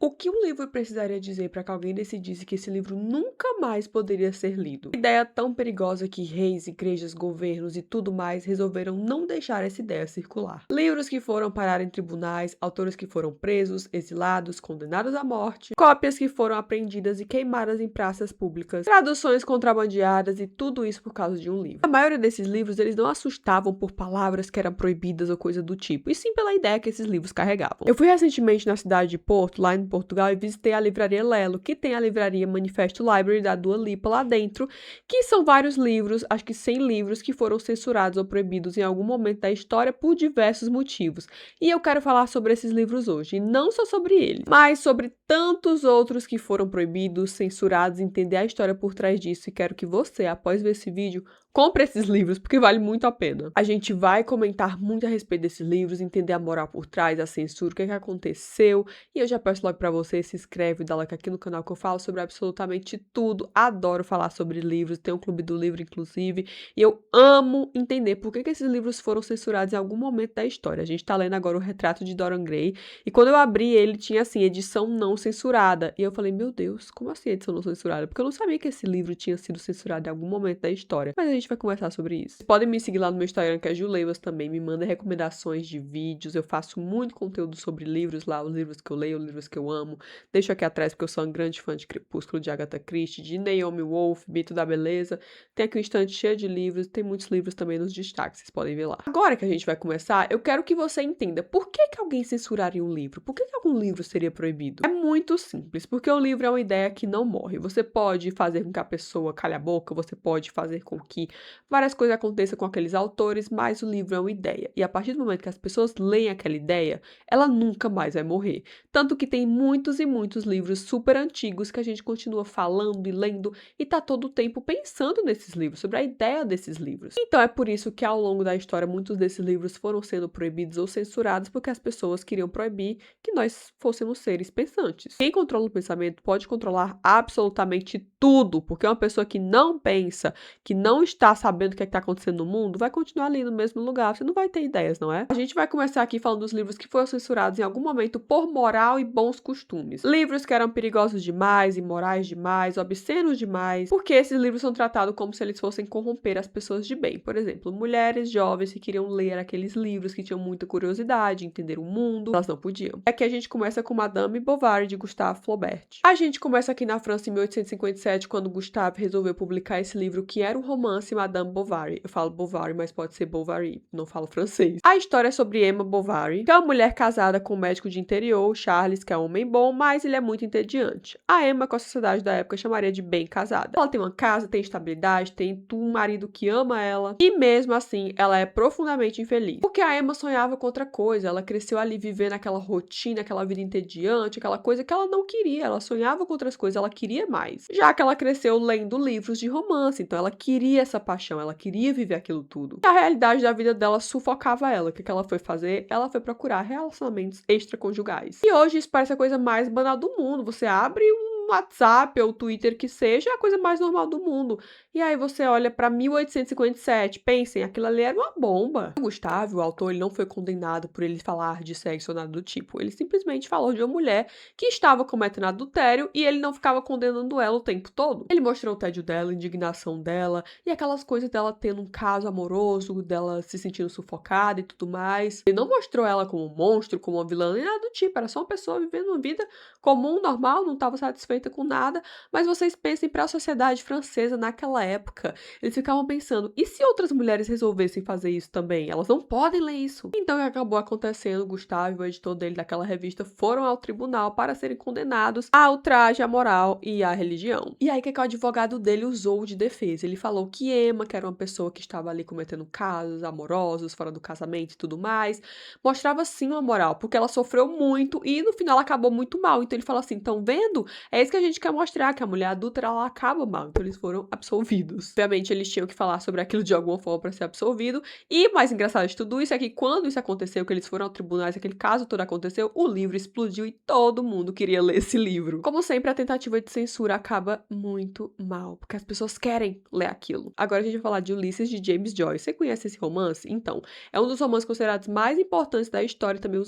O que um livro precisaria dizer para que alguém decidisse que esse livro nunca mais poderia ser lido? Uma ideia tão perigosa que reis, igrejas, governos e tudo mais resolveram não deixar essa ideia circular. Livros que foram parar em tribunais, autores que foram presos, exilados, condenados à morte, cópias que foram apreendidas e queimadas em praças públicas, traduções contrabandeadas e tudo isso por causa de um livro. A maioria desses livros eles não assustavam por palavras que eram proibidas ou coisa do tipo, e sim pela ideia que esses livros carregavam. Eu fui recentemente na cidade de Porto, lá em Portugal, e visitei a livraria Lelo, que tem a livraria Manifesto Library da Dua Lipa lá dentro, que são vários livros, acho que 100 livros, que foram censurados ou proibidos em algum momento da história por diversos motivos. E eu quero falar sobre esses livros hoje, e não só sobre eles, mas sobre tantos outros que foram proibidos, censurados, entender a história por trás disso, e quero que você, após ver esse vídeo, compre esses livros, porque vale muito a pena. A gente vai comentar muito a respeito desses livros, entender a moral por trás, a censura, o que aconteceu, e eu já peço logo pra você, se inscreve, dá like aqui no canal que eu falo sobre absolutamente tudo. Adoro falar sobre livros, tem um clube do livro, inclusive, e eu amo entender por que esses livros foram censurados em algum momento da história. A gente tá lendo agora o Retrato de Dorian Gray, e quando eu abri ele, tinha assim, edição não censurada, e eu falei, meu Deus, como assim edição não censurada? Porque eu não sabia que esse livro tinha sido censurado em algum momento da história, mas a gente vai conversar sobre isso. Vocês podem me seguir lá no meu Instagram, que é Juleivas também, me manda recomendações de vídeos, eu faço muito conteúdo sobre livros lá, os livros que eu leio, os livros que eu amo. Deixo aqui atrás porque eu sou uma grande fã de Crepúsculo, de Agatha Christie, de Naomi Wolf, Mito da Beleza. Tem aqui um estante cheio de livros, tem muitos livros também nos destaques, vocês podem ver lá. Agora que a gente vai começar, eu quero que você entenda por que alguém censuraria um livro? Por que algum livro seria proibido? É muito simples, porque o livro é uma ideia que não morre. Você pode fazer com que a pessoa calhe a boca, você pode fazer com que várias coisas aconteçam com aqueles autores, mas o livro é uma ideia. E a partir do momento que as pessoas leem aquela ideia, ela nunca mais vai morrer. Tanto que tem muitos e muitos livros super antigos que a gente continua falando e lendo e tá todo o tempo pensando nesses livros, sobre a ideia desses livros. Então é por isso que ao longo da história muitos desses livros foram sendo proibidos ou censurados porque as pessoas queriam proibir que nós fôssemos seres pensantes. Quem controla o pensamento pode controlar absolutamente tudo, porque uma pessoa que não pensa, que não está sabendo o que está acontecendo no mundo, vai continuar ali no mesmo lugar, você não vai ter ideias, não é? A gente vai começar aqui falando dos livros que foram censurados em algum momento por moral e bons costumes. Livros que eram perigosos demais, imorais demais, obscenos demais, porque esses livros são tratados como se eles fossem corromper as pessoas de bem. Por exemplo, mulheres jovens que queriam ler aqueles livros, que tinham muita curiosidade, entender o mundo, elas não podiam. Aqui a gente começa com Madame Bovary, de Gustave Flaubert. A gente começa aqui na França em 1857, quando Gustave resolveu publicar esse livro, que era um romance, Madame Bovary. Eu falo Bovary, mas pode ser Bovary, não falo francês. A história é sobre Emma Bovary, que é uma mulher casada com um médico de interior, Charles, que é um homem bom, mas ele é muito entediante. A Emma, com a sociedade da época, chamaria de bem casada. Ela tem uma casa, tem estabilidade, tem um marido que ama ela, e mesmo assim, ela é profundamente infeliz. Porque a Emma sonhava com outra coisa, ela cresceu ali vivendo aquela rotina, aquela vida entediante, aquela coisa que ela não queria, ela sonhava com outras coisas, ela queria mais. Já que ela cresceu lendo livros de romance, então ela queria essa paixão, ela queria viver aquilo tudo. E a realidade da vida dela sufocava ela. O que ela foi fazer? Ela foi procurar relacionamentos extraconjugais. E hoje isso parece a coisa mais banal do mundo. Você abre um WhatsApp ou Twitter que seja, é a coisa mais normal do mundo. E aí você olha para 1857, pensem, aquilo ali era uma bomba. O Gustave, o autor, ele não foi condenado por ele falar de sexo ou nada do tipo. Ele simplesmente falou de uma mulher que estava cometendo adultério e ele não ficava condenando ela o tempo todo. Ele mostrou o tédio dela, a indignação dela e aquelas coisas dela tendo um caso amoroso, dela se sentindo sufocada e tudo mais. Ele não mostrou ela como um monstro, como uma vilã, nem nada do tipo. Era só uma pessoa vivendo uma vida comum, normal, não estava satisfeita com nada. Mas vocês pensem para a sociedade francesa naquela época. Eles ficavam pensando, e se outras mulheres resolvessem fazer isso também? Elas não podem ler isso. Então o que acabou acontecendo, Gustavo, o editor dele daquela revista, foram ao tribunal para serem condenados a ultraje à moral e à religião. E aí o que o advogado dele usou de defesa? Ele falou que Emma, que era uma pessoa que estava ali cometendo casos amorosos, fora do casamento e tudo mais, mostrava sim uma moral, porque ela sofreu muito e no final ela acabou muito mal. Então ele falou assim, estão vendo? É isso que a gente quer mostrar, que a mulher adulta, ela acaba mal, então eles foram absolvidos. Obviamente, eles tinham que falar sobre aquilo de alguma forma para ser absolvido, e o mais engraçado de tudo isso é que quando isso aconteceu, que eles foram ao tribunal, aquele caso todo aconteceu, o livro explodiu e todo mundo queria ler esse livro. Como sempre, a tentativa de censura acaba muito mal, porque as pessoas querem ler aquilo. Agora a gente vai falar de Ulisses, de James Joyce. Você conhece esse romance? Então, é um dos romances considerados mais importantes da história, também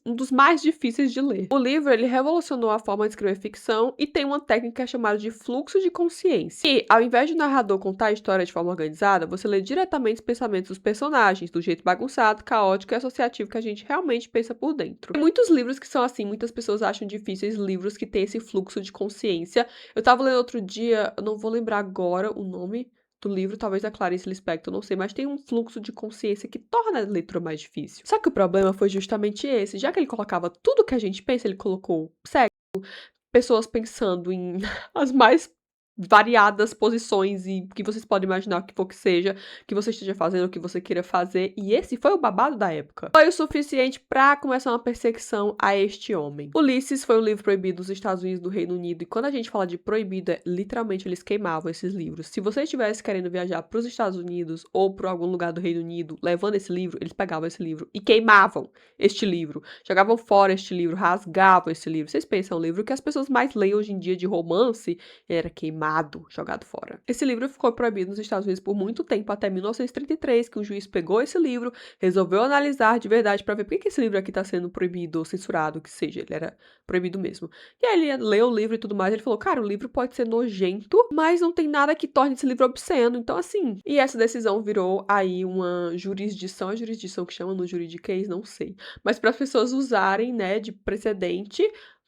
um dos mais difíceis de ler. O livro, ele revolucionou a forma de escrever ficção e tem uma técnica chamada de fluxo de consciência. E, ao invés de o narrador contar a história de forma organizada, você lê diretamente os pensamentos dos personagens, do jeito bagunçado, caótico e associativo que a gente realmente pensa por dentro. Tem muitos livros que são assim, muitas pessoas acham difíceis livros que têm esse fluxo de consciência. Eu tava lendo outro dia, eu não vou lembrar agora o nome do livro, talvez da Clarice Lispector, não sei, mas tem um fluxo de consciência que torna a leitura mais difícil. Só que o problema foi justamente esse, já que ele colocava tudo que a gente pensa, ele colocou sexo, pessoas pensando em as mais variadas posições e que vocês podem imaginar o que for que seja, que você esteja fazendo, o que você queira fazer, e esse foi o babado da época. Foi o suficiente pra começar uma perseguição a este homem. Ulisses foi um livro proibido nos Estados Unidos e do Reino Unido, e quando a gente fala de proibido, literalmente eles queimavam esses livros. Se você estivesse querendo viajar pros Estados Unidos ou pra algum lugar do Reino Unido, levando esse livro, eles pegavam esse livro e queimavam este livro, jogavam fora este livro, rasgavam esse livro. Vocês pensam, um livro que as pessoas mais leem hoje em dia de romance era queimado, jogado fora. Esse livro ficou proibido nos Estados Unidos por muito tempo, até 1933, que um juiz pegou esse livro, resolveu analisar de verdade pra ver por que esse livro aqui tá sendo proibido ou censurado, que seja, ele era proibido mesmo. E aí ele leu o livro e tudo mais, ele falou, cara, o livro pode ser nojento, mas não tem nada que torne esse livro obsceno, então assim. E essa decisão virou aí uma jurisdição, a jurisdição que chama no juridiquês, não sei, mas para as pessoas usarem, né, de precedente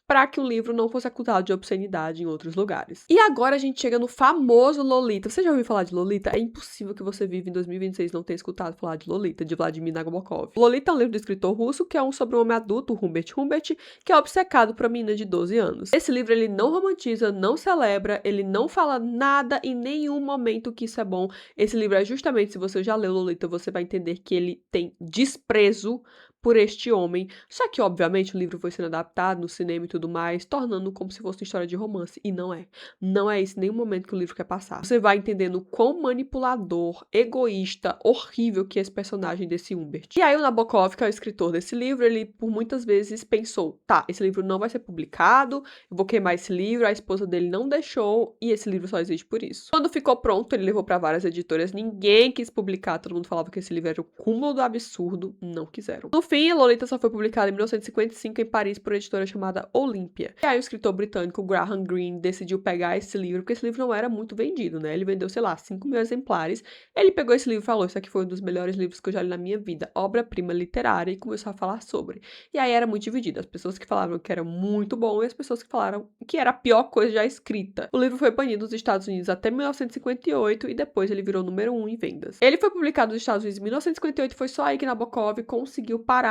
para que o livro não fosse acusado de obscenidade em outros lugares. E agora a gente chega no famoso Lolita. Você já ouviu falar de Lolita? É impossível que você viva em 2026 e não tenha escutado falar de Lolita, de Vladimir Nabokov. Lolita é um livro do escritor russo que é sobre um homem adulto, Humbert Humbert, que é obcecado por uma menina de 12 anos. Esse livro, ele não romantiza, não celebra, ele não fala nada em nenhum momento que isso é bom. Esse livro é justamente, se você já leu Lolita, você vai entender que ele tem desprezo por este homem. Só que, obviamente, o livro foi sendo adaptado no cinema e tudo mais, tornando como se fosse uma história de romance. E não é. Não é isso em nenhum momento que o livro quer passar. Você vai entendendo quão manipulador, egoísta, horrível que é esse personagem desse Humbert. E aí o Nabokov, que é o escritor desse livro, ele por muitas vezes pensou, tá, esse livro não vai ser publicado, eu vou queimar esse livro, a esposa dele não deixou, e esse livro só existe por isso. Quando ficou pronto, ele levou pra várias editoras, ninguém quis publicar, todo mundo falava que esse livro era o cúmulo do absurdo, não quiseram. No fim, Lolita só foi publicada em 1955 em Paris por uma editora chamada Olympia. E aí o escritor britânico Graham Greene decidiu pegar esse livro, porque esse livro não era muito vendido, né? Ele vendeu, sei lá, 5 mil exemplares. Ele pegou esse livro e falou, isso aqui foi um dos melhores livros que eu já li na minha vida, obra-prima literária, e começou a falar sobre. E aí era muito dividido, as pessoas que falavam que era muito bom e as pessoas que falaram que era a pior coisa já escrita. O livro foi banido nos Estados Unidos até 1958 e depois ele virou número 1 em vendas. Ele foi publicado nos Estados Unidos em 1958, foi só aí que Nabokov conseguiu parar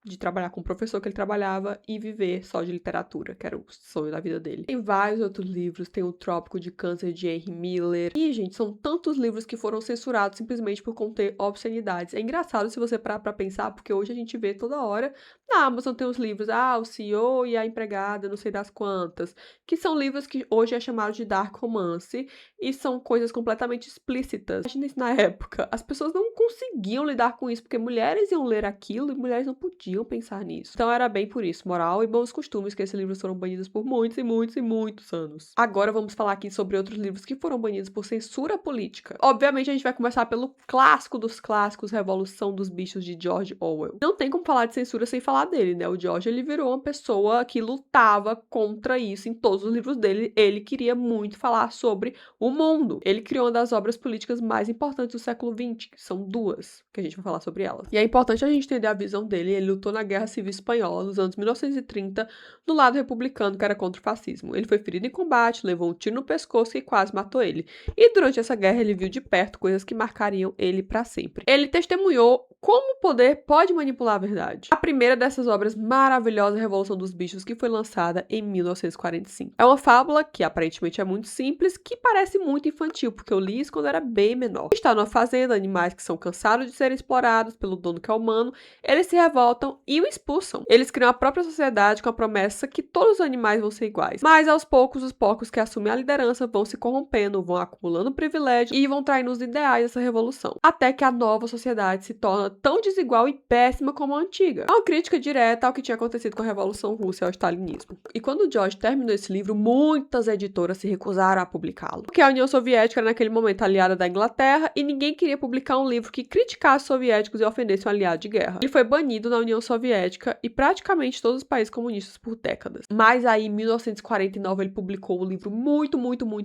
de trabalhar com o professor que ele trabalhava e viver só de literatura, que era o sonho da vida dele. Tem vários outros livros, tem o Trópico de Câncer de Henry Miller. E, gente, são tantos livros que foram censurados simplesmente por conter obscenidades. É engraçado se você parar pra pensar, porque hoje a gente vê toda hora na Amazon tem os livros, o CEO e a empregada, não sei das quantas, que são livros que hoje é chamado de dark romance e são coisas completamente explícitas. Imagina isso na época. As pessoas não conseguiam lidar com isso, porque mulheres iam ler aquilo e mulheres não podiam pensar nisso. Então era bem por isso, moral e bons costumes, que esses livros foram banidos por muitos e muitos e muitos anos. Agora vamos falar aqui sobre outros livros que foram banidos por censura política. Obviamente a gente vai começar pelo clássico dos clássicos, Revolução dos Bichos, de George Orwell. Não tem como falar de censura sem falar dele, né? O George, ele virou uma pessoa que lutava contra isso em todos os livros dele. Ele queria muito falar sobre o mundo. Ele criou uma das obras políticas mais importantes do século XX, que são duas, que a gente vai falar sobre elas. E é importante a gente entender a visão dele. Ele lutou na Guerra Civil Espanhola, nos anos 1930, do lado republicano, que era contra o fascismo. Ele foi ferido em combate, levou um tiro no pescoço e quase matou ele. E durante essa guerra, ele viu de perto coisas que marcariam ele para sempre. Ele testemunhou como o poder pode manipular a verdade. A primeira dessas obras maravilhosas é a Revolução dos Bichos, que foi lançada em 1945. É uma fábula que aparentemente é muito simples, que parece muito infantil, porque eu li isso quando era bem menor. Está numa fazenda, animais que são cansados de serem explorados pelo dono que é humano, eles se revoltam e o expulsam. Eles criam a própria sociedade com a promessa que todos os animais vão ser iguais. Mas aos poucos, os porcos que assumem a liderança vão se corrompendo, vão acumulando privilégios e vão traindo os ideais dessa revolução. Até que a nova sociedade se torna tão desigual e péssima como a antiga. É uma crítica direta ao que tinha acontecido com a Revolução Russa e ao stalinismo. E quando George terminou esse livro, muitas editoras se recusaram a publicá-lo. Porque a União Soviética era naquele momento aliada da Inglaterra e ninguém queria publicar um livro que criticasse os soviéticos e ofendesse um aliado de guerra. Ele foi banido na União Soviética e praticamente todos os países comunistas por décadas. Mas aí, em 1949, ele publicou um livro muito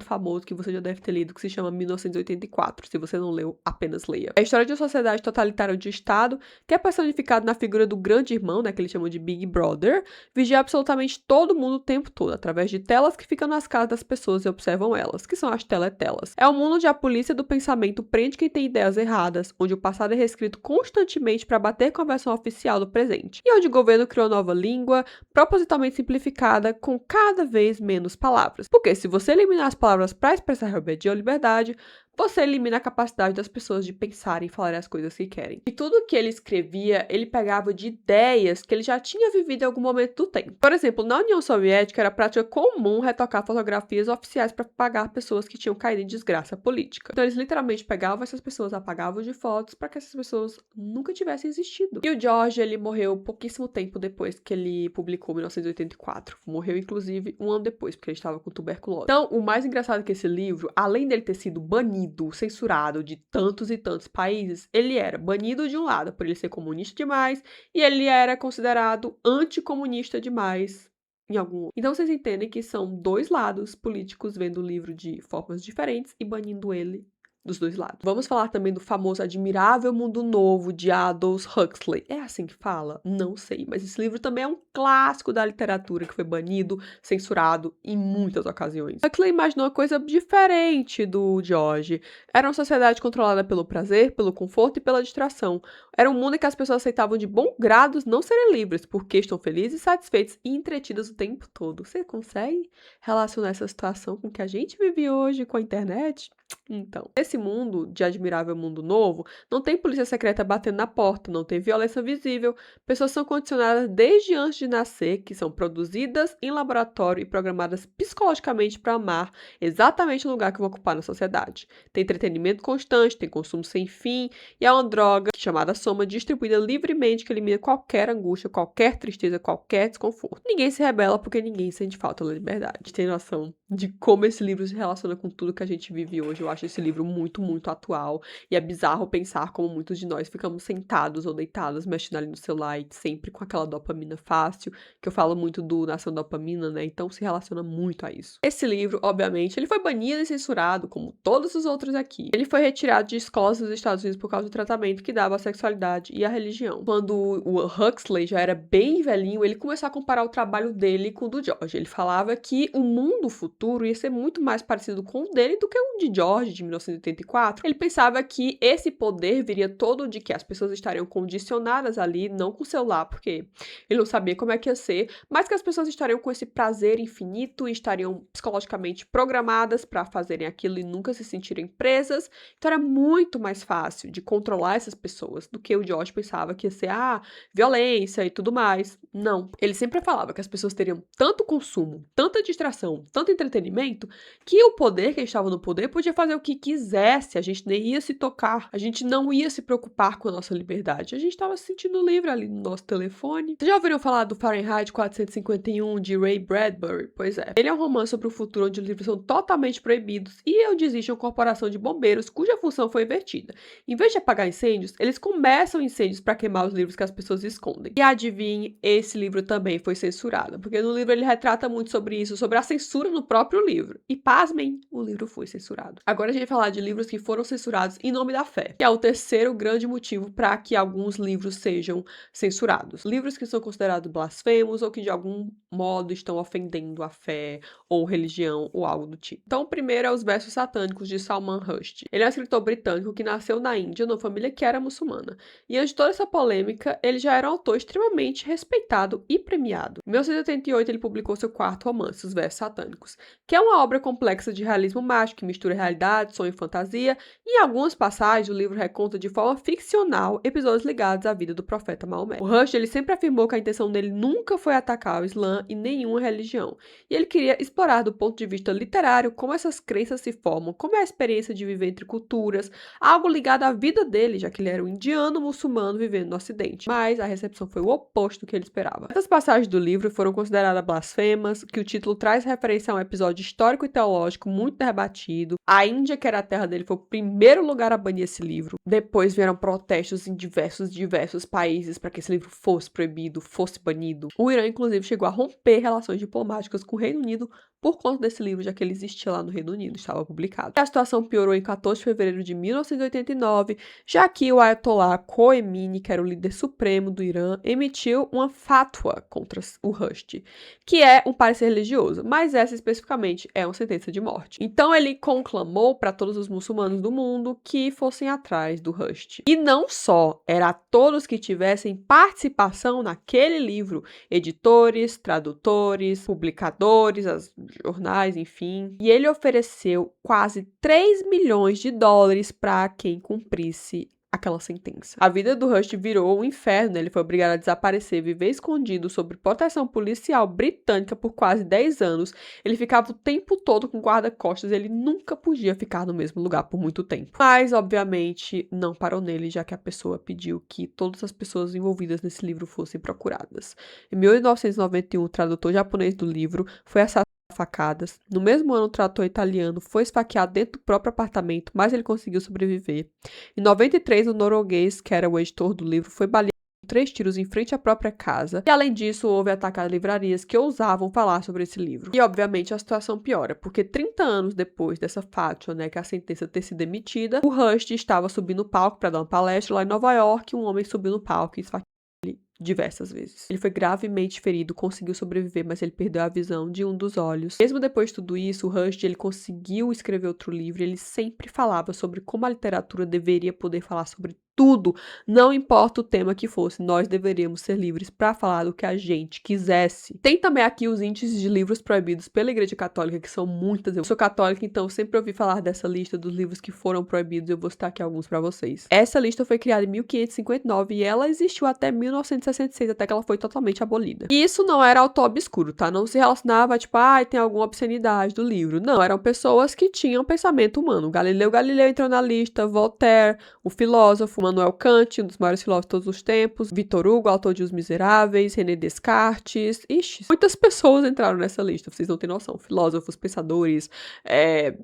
famoso que você já deve ter lido, que se chama 1984. Se você não leu, apenas leia. É a história de uma sociedade totalitária de Estado, que é personificado na figura do grande irmão, né, que eles chamam de Big Brother, vigia absolutamente todo mundo o tempo todo, através de telas que ficam nas casas das pessoas e observam elas, que são as teletelas. É um mundo onde a polícia do pensamento prende quem tem ideias erradas, onde o passado é reescrito constantemente para bater com a versão oficial do presente, e onde o governo criou nova língua, propositalmente simplificada, com cada vez menos palavras. Porque se você eliminar as palavras para expressar rebeldia ou liberdade, você elimina a capacidade das pessoas de pensar e falar as coisas que querem. E tudo que ele escrevia, ele pegava de ideias que ele já tinha vivido em algum momento do tempo. Por exemplo, na União Soviética era prática comum retocar fotografias oficiais para pagar pessoas que tinham caído em desgraça política. Então eles literalmente pegavam essas pessoas, apagavam de fotos para que essas pessoas nunca tivessem existido. E o George, ele morreu pouquíssimo tempo depois que ele publicou 1984. Morreu, inclusive, um ano depois, porque ele estava com tuberculose. Então, o mais engraçado é que esse livro, além dele ter sido banido, censurado de tantos e tantos países, ele era banido de um lado por ele ser comunista demais e ele era considerado anticomunista demais em algum outro. Então vocês entendem que são dois lados políticos vendo o livro de formas diferentes e banindo ele dos dois lados. Vamos falar também do famoso Admirável Mundo Novo de Aldous Huxley. É assim que fala? Não sei, mas esse livro também é um clássico da literatura que foi banido, censurado em muitas ocasiões. Huxley imaginou uma coisa diferente do George. Era uma sociedade controlada pelo prazer, pelo conforto e pela distração. Era um mundo em que as pessoas aceitavam de bom grado não serem livres, porque estão felizes, satisfeitas e entretidas o tempo todo. Você consegue relacionar essa situação com o que a gente vive hoje com a internet? Então, nesse mundo de Admirável Mundo Novo, não tem polícia secreta batendo na porta, não tem violência visível, pessoas são condicionadas desde antes de nascer, que são produzidas em laboratório e programadas psicologicamente para amar exatamente o lugar que vão ocupar na sociedade. Tem entretenimento constante, tem consumo sem fim, e é uma droga chamada soma distribuída livremente que elimina qualquer angústia, qualquer tristeza, qualquer desconforto. Ninguém se rebela porque ninguém sente falta da liberdade. Tem noção de como esse livro se relaciona com tudo que a gente vive hoje. Eu acho esse livro muito atual e é bizarro pensar como muitos de nós ficamos sentados ou deitados mexendo ali no celular e sempre com aquela dopamina fácil, que eu falo muito do Nação Dopamina, né? Então se relaciona muito a isso. Esse livro, obviamente, ele foi banido e censurado, como todos os outros aqui. Ele foi retirado de escolas dos Estados Unidos por causa do tratamento que dava à sexualidade e à religião. Quando o Huxley já era bem velhinho, ele começou a comparar o trabalho dele com o do George. Ele falava que o mundo futuro ia ser muito mais parecido com o dele do que o de George, de 1984. Ele pensava que esse poder viria todo de que as pessoas estariam condicionadas ali, não com o celular, porque ele não sabia como é que ia ser, mas que as pessoas estariam com esse prazer infinito e estariam psicologicamente programadas para fazerem aquilo e nunca se sentirem presas. Então era muito mais fácil de controlar essas pessoas do que o George pensava que ia ser, violência e tudo mais. Não. Ele sempre falava que as pessoas teriam tanto consumo, tanta distração, tanto entretenimento, que o poder, quem estava no poder, podia fazer o que quisesse, a gente nem ia se tocar, a gente não ia se preocupar com a nossa liberdade, a gente estava se sentindo livre ali no nosso telefone. Vocês já ouviram falar do Fahrenheit 451 de Ray Bradbury? Pois é. Ele é um romance sobre o futuro onde os livros são totalmente proibidos e onde existe uma corporação de bombeiros cuja função foi invertida. Em vez de apagar incêndios, eles começam incêndios para queimar os livros que as pessoas escondem. E adivinhe, esse livro também foi censurado, porque no livro ele retrata muito sobre isso, sobre a censura no próprio livro. E pasmem, o livro foi censurado. Agora a gente vai falar de livros que foram censurados em nome da fé, que é o terceiro grande motivo para que alguns livros sejam censurados. Livros que são considerados blasfemos ou que de algum modo estão ofendendo a fé ou religião ou algo do tipo. Então, o primeiro é Os Versos Satânicos de Salman Rushdie. Ele é um escritor britânico que nasceu na Índia, numa família que era muçulmana. E antes de toda essa polêmica, ele já era um autor extremamente respeitado e premiado. Em 1988, ele publicou seu quarto romance, Os Versos Satânicos, que é uma obra complexa de realismo mágico que mistura realidade, sonho e fantasia, e em algumas passagens o livro reconta de forma ficcional episódios ligados à vida do profeta Maomé. O Rushdie, ele sempre afirmou que a intenção dele nunca foi atacar o Islã e nenhuma religião, e ele queria explorar do ponto de vista literário como essas crenças se formam, como é a experiência de viver entre culturas, algo ligado à vida dele, já que ele era um indiano muçulmano vivendo no Ocidente. Mas a recepção foi o oposto do que ele esperava. Essas passagens do livro foram consideradas blasfemas, que o título traz referência a um episódio histórico e teológico muito debatido. A Índia, que era a terra dele, foi o primeiro lugar a banir esse livro. Depois vieram protestos em diversos países para que esse livro fosse proibido, fosse banido. O Irã, inclusive, chegou a romper relações diplomáticas com o Reino Unido por conta desse livro, já que ele existia lá no Reino Unido, estava publicado. A situação piorou em 14 de fevereiro de 1989, já que o Ayatollah Khomeini, que era o líder supremo do Irã, emitiu uma fatwa contra o Rushdie, que é um parecer religioso, mas essa especificamente é uma sentença de morte. Então ele conclamou para todos os muçulmanos do mundo que fossem atrás do Rushdie. E não só, era a todos que tivessem participação naquele livro, editores, tradutores, publicadores, as jornais, enfim. E ele ofereceu quase 3 milhões de dólares para quem cumprisse aquela sentença. A vida do Rushdie virou um inferno, né? Ele foi obrigado a desaparecer, viver escondido sob proteção policial britânica por quase 10 anos. Ele ficava o tempo todo com guarda-costas, ele nunca podia ficar no mesmo lugar por muito tempo. Mas, obviamente, não parou nele, já que a pessoa pediu que todas as pessoas envolvidas nesse livro fossem procuradas. Em 1991, o tradutor japonês do livro foi assassinado a facadas. No mesmo ano, o tradutor italiano foi esfaqueado dentro do próprio apartamento, mas ele conseguiu sobreviver. Em 93, o norueguês, que era o editor do livro, foi baleado com 3 tiros em frente à própria casa. E, além disso, houve ataque a livrarias que ousavam falar sobre esse livro. E, obviamente, a situação piora, porque 30 anos depois dessa fátua, né, que a sentença ter sido emitida, o Rushdie estava subindo no palco para dar uma palestra lá em Nova York, um homem subiu no palco e esfaqueou ele diversas vezes. Ele foi gravemente ferido, conseguiu sobreviver, mas ele perdeu a visão de um dos olhos. Mesmo depois de tudo isso, o Rushdie, ele conseguiu escrever outro livro, ele sempre falava sobre como a literatura deveria poder falar sobre tudo, não importa o tema que fosse, nós deveríamos ser livres para falar do que a gente quisesse. Tem também aqui os índices de livros proibidos pela Igreja Católica, que são muitas. Eu sou católica, então sempre ouvi falar dessa lista dos livros que foram proibidos, eu vou citar aqui alguns para vocês. Essa lista foi criada em 1559 e ela existiu até 1966, até que ela foi totalmente abolida. E isso não era autor obscuro, tá? Não se relacionava a, tipo, tem alguma obscenidade do livro. Não, eram pessoas que tinham pensamento humano. Galileu Galilei entrou na lista, Voltaire, o filósofo, Immanuel Kant, um dos maiores filósofos de todos os tempos, Victor Hugo, autor de Os Miseráveis, René Descartes, muitas pessoas entraram nessa lista, vocês não têm noção, filósofos, pensadores,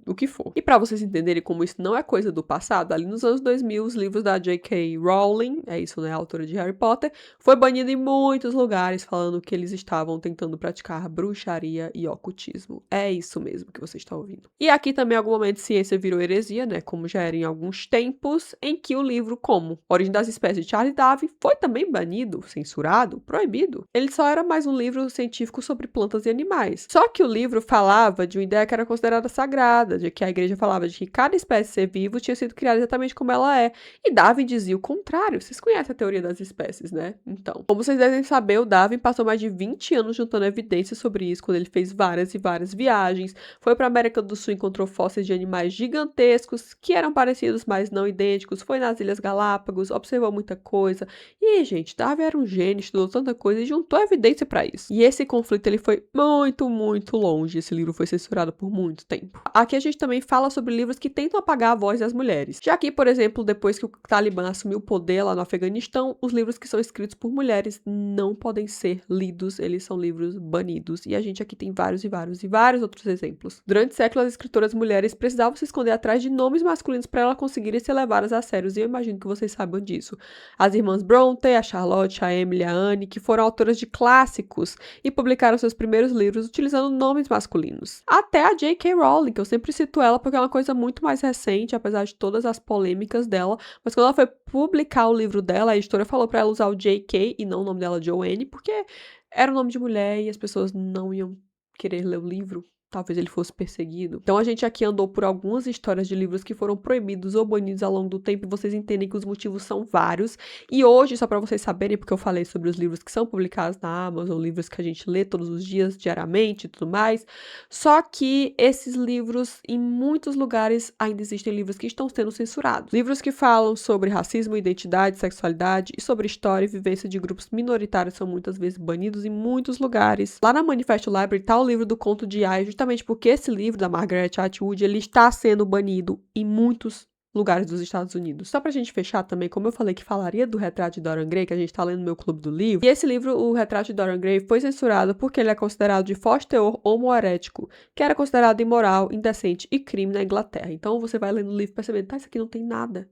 o que for. E para vocês entenderem como isso não é coisa do passado, ali nos anos 2000, os livros da J.K. Rowling, é isso, né, a autora de Harry Potter, foi banido em muitos lugares, falando que eles estavam tentando praticar bruxaria e ocultismo. É isso mesmo que você está ouvindo. E aqui também, em algum momento, ciência virou heresia, né, como já era em alguns tempos, em que o livro, como Origem das Espécies de Charles Darwin, foi também banido, censurado, proibido. Ele só era mais um livro científico sobre plantas e animais. Só que o livro falava de uma ideia que era considerada sagrada, de que a igreja falava de que cada espécie de ser vivo tinha sido criada exatamente como ela é. E Darwin dizia o contrário. Vocês conhecem a teoria das espécies, né? Então, como vocês devem saber, o Darwin passou mais de 20 anos juntando evidências sobre isso, quando ele fez várias e várias viagens, foi para a América do Sul e encontrou fósseis de animais gigantescos, que eram parecidos, mas não idênticos, foi nas Ilhas Galápagos, observou muita coisa. E, gente, Darwin era um gênio, estudou tanta coisa e juntou evidência para isso. E esse conflito, ele foi muito, muito longe. Esse livro foi censurado por muito tempo. Aqui a gente também fala sobre livros que tentam apagar a voz das mulheres. Já que, por exemplo, depois que o Talibã assumiu o poder lá no Afeganistão, os livros que são escritos por mulheres não podem ser lidos, eles são livros banidos. E a gente aqui tem vários e vários e vários outros exemplos. Durante séculos, as escritoras mulheres precisavam se esconder atrás de nomes masculinos para elas conseguirem ser levadas a sérios. E eu imagino que vocês saibam disso. As irmãs Bronte, a Charlotte, a Emily, a Anne, que foram autoras de clássicos e publicaram seus primeiros livros utilizando nomes masculinos. Até a J.K. Rowling, que eu sempre cito ela porque é uma coisa muito mais recente, apesar de todas as polêmicas dela, mas quando ela foi publicar o livro dela, a editora falou pra ela usar o J.K. e não o nome dela Joanne, porque era um nome de mulher e as pessoas não iam querer ler o livro. Talvez ele fosse perseguido. Então a gente aqui andou por algumas histórias de livros que foram proibidos ou banidos ao longo do tempo e vocês entendem que os motivos são vários. E hoje, só para vocês saberem, porque eu falei sobre os livros que são publicados na Amazon, livros que a gente lê todos os dias, diariamente e tudo mais, só que esses livros, em muitos lugares, ainda existem livros que estão sendo censurados. Livros que falam sobre racismo, identidade, sexualidade e sobre história e vivência de grupos minoritários são muitas vezes banidos em muitos lugares. Lá na Manifesto Library está o livro do Conto de Aia, justamente porque esse livro da Margaret Atwood, ele está sendo banido em muitos lugares dos Estados Unidos. Só pra gente fechar também, como eu falei que falaria do Retrato de Dorian Gray, que a gente tá lendo no meu clube do livro, e esse livro, o Retrato de Dorian Gray, foi censurado porque ele é considerado de forte teor homoerético, que era considerado imoral, indecente e crime na Inglaterra. Então você vai lendo o livro percebendo, tá, isso aqui não tem nada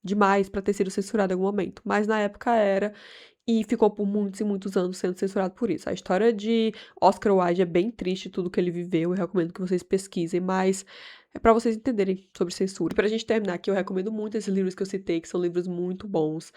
demais pra ter sido censurado em algum momento, mas na época era, e ficou por muitos e muitos anos sendo censurado por isso. A história de Oscar Wilde é bem triste, tudo que ele viveu, eu recomendo que vocês pesquisem, mas é pra vocês entenderem sobre censura. E pra gente terminar aqui, eu recomendo muito esses livros que eu citei, que são livros muito bons,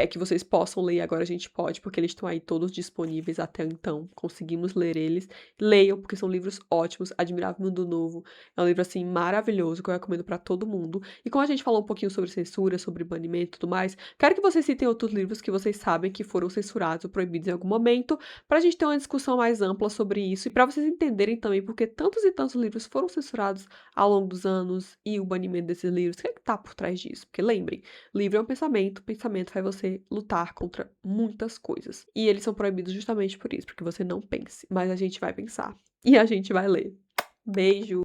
que vocês possam ler, agora a gente pode, porque eles estão aí todos disponíveis até então, conseguimos ler eles. Leiam, porque são livros ótimos, Admirável Mundo Novo, é um livro, assim, maravilhoso, que eu recomendo pra todo mundo. E como a gente falou um pouquinho sobre censura, sobre banimento e tudo mais, quero que vocês citem outros livros que vocês sabem que foram censurados ou proibidos em algum momento, pra gente ter uma discussão mais ampla sobre isso, e pra vocês entenderem também porque tantos e tantos livros foram censurados ao longo dos anos e o banimento desses livros. O que é que tá por trás disso? Porque lembrem, livro é um pensamento, pensamento faz você lutar contra muitas coisas. E eles são proibidos justamente por isso, porque você não pense. Mas a gente vai pensar. E a gente vai ler. Beijo!